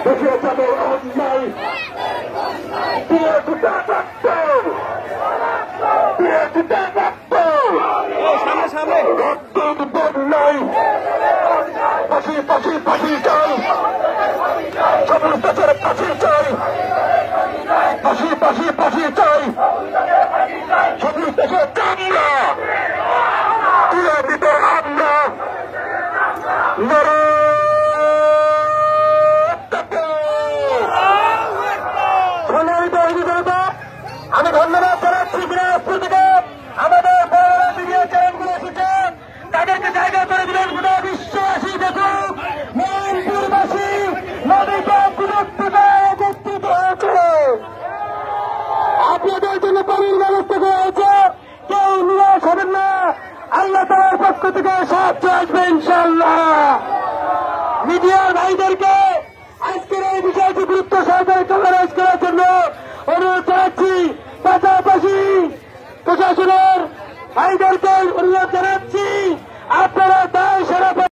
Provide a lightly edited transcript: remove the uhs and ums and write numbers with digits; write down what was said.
দেশে যাবে অন্যায় বন্যায় ফাঁসি ফাঁসি ফাঁসি চাই সকল দেশের ফাঁসি চাই ফাঁসি ফাঁসি ফাঁসি চাই সকল দেশের কামনা তুলে দিতে আমরা আমি ধন্যবাদ জানাচ্ছি দিনাজপুর থেকে আমাদের মিডিয়া চ্যানেলগুলো এসেছে তাদেরকে জায়গা করে দিলেন গোটা বিশ্ববাসী দেখুক ময়নপুরবাসী নদীতে বিরক্তিত উপস্থিত হয়েছে আপনাদের জন্য পানির ব্যবস্থা করা হয়েছে কেউ নিরাশ হবেন না আল্লাহ তাআলার পক্ষ থেকে সাহায্য আসবে ইনশাআল্লাহ মিডিয়ার ভাইদেরকে আজকের এই বিষয়টি গুরুত্ব সহকারে কভারেজ করার জন্য অনুরোধ জানাচ্ছি পাশাপাশি প্রশাসনের ভাইদেরকে অনুরোধ জানাচ্ছি আপনারা দায় সারা